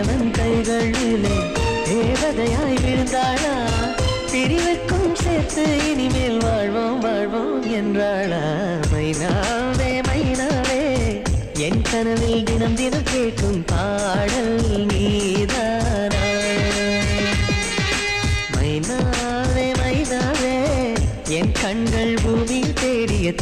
பெரியவன் கைகளிலே தேவதையாய் விழுந்தாளா பிரிவுக்கும் சேர்த்து இனிமேல் வாழ்வோம் வாழ்வோம் என்றாளா மைனாவே மைனாவே என் கனவில் தினம் தினம் கேட்கும் பாடல் நீதானா மைனாவே மைனாவே என் கண்கள் பூமி தேடிய